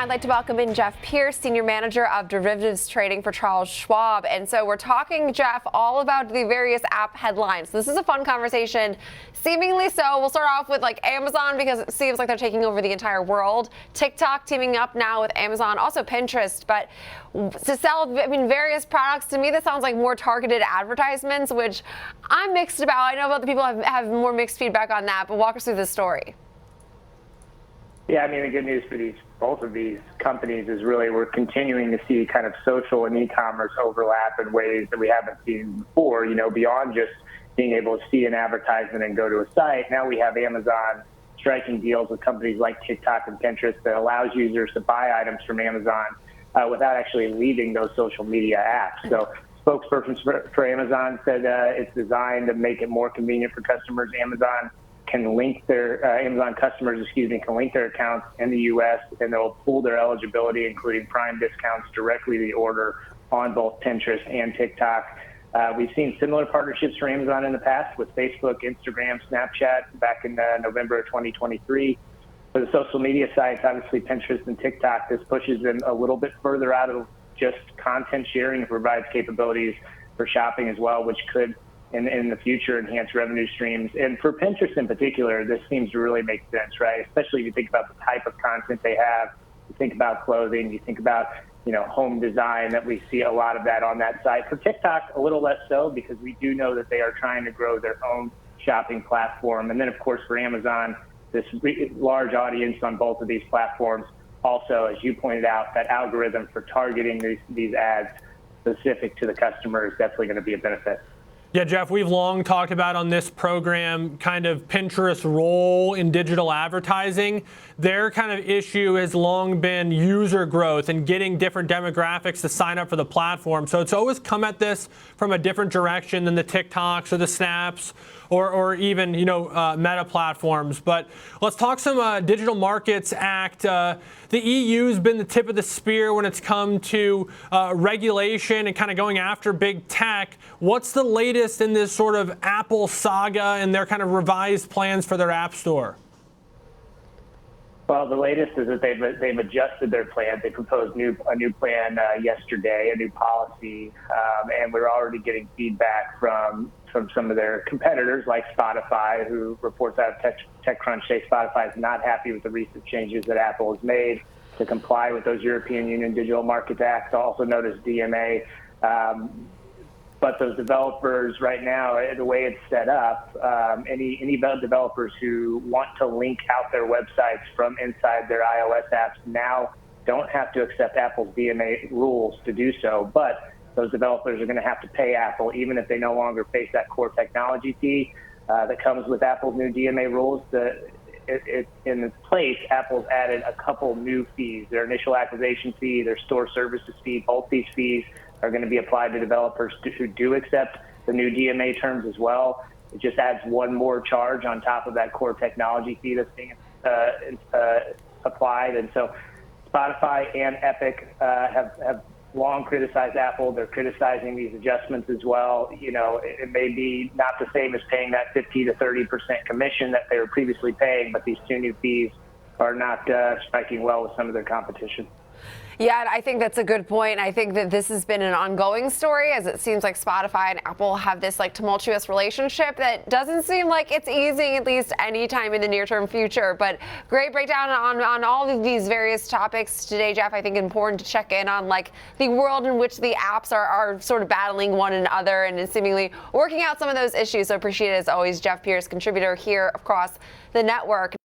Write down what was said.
I'd like to welcome in Jeff Pierce, Senior Manager of Derivatives Trading for Charles Schwab. And so we're talking, Jeff, all about the various app headlines. This is a fun conversation, seemingly so. We'll start off with Amazon, because it seems like they're taking over the entire world. TikTok teaming up now with Amazon, also Pinterest. But to sell, various products, to me, this sounds like more targeted advertisements, which I'm mixed about. I know other people have more mixed feedback on that, but walk us through this story. Yeah, the good news for both of these companies is really we're continuing to see kind of social and e-commerce overlap in ways that we haven't seen before, beyond just being able to see an advertisement and go to a site. Now we have Amazon striking deals with companies like TikTok and Pinterest that allows users to buy items from Amazon without actually leaving those social media apps. So spokesperson for Amazon said it's designed to make it more convenient for customers. Amazon customers can link their accounts in the U.S. and they'll pull their eligibility, including Prime discounts, directly to the order on both Pinterest and TikTok. We've seen similar partnerships for Amazon in the past with Facebook, Instagram, Snapchat back in November of 2023. For the social media sites, obviously Pinterest and TikTok, this pushes them a little bit further out of just content sharing and provides capabilities for shopping as well, which could in the future enhance revenue streams. And for Pinterest in particular, this seems to really make sense, right? Especially if you think about the type of content they have, you think about clothing, you think about home design, that we see a lot of that on that site. For TikTok, a little less so, because we do know that they are trying to grow their own shopping platform. And then of course for Amazon, this large audience on both of these platforms. Also, as you pointed out, that algorithm for targeting these ads specific to the customer is definitely going to be a benefit. Yeah, Jeff, we've long talked about on this program kind of Pinterest's role in digital advertising. Their kind of issue has long been user growth and getting different demographics to sign up for the platform. So it's always come at this from a different direction than the TikToks or the Snaps or even, Meta platforms. But let's talk some Digital Markets Act. The EU's been the tip of the spear when it's come to regulation and kind of going after big tech. What's the latest in this sort of Apple saga and their kind of revised plans for their App Store? Well, the latest is that they've adjusted their plan. They proposed a new plan yesterday, a new policy, and we're already getting feedback from some of their competitors, like Spotify, who reports out of TechCrunch say Spotify is not happy with the recent changes that Apple has made to comply with those European Union Digital Markets Acts, also known as DMA. But those developers right now, the way it's set up, any developers who want to link out their websites from inside their iOS apps now don't have to accept Apple's DMA rules to do so. But those developers are going to have to pay Apple, even if they no longer face that core technology fee that comes with Apple's new DMA rules. In its place, Apple's added a couple new fees. Their initial activation fee, their store services fee, both these fees are going to be applied to developers who do accept the new DMA terms as well. It just adds one more charge on top of that core technology fee that's being applied. And so Spotify and Epic have long criticized Apple. They're criticizing these adjustments as well. It may be not the same as paying that 50 to 30% commission that they were previously paying, but these two new fees are not striking well with some of their competition. Yeah, I think that's a good point. I think that this has been an ongoing story, as it seems like Spotify and Apple have this tumultuous relationship that doesn't seem like it's easing, at least anytime in the near-term future. But great breakdown on all of these various topics today, Jeff. I think important to check in on the world in which the apps are sort of battling one another and seemingly working out some of those issues. So appreciate it as always, Jeff Pierce, contributor here across the network.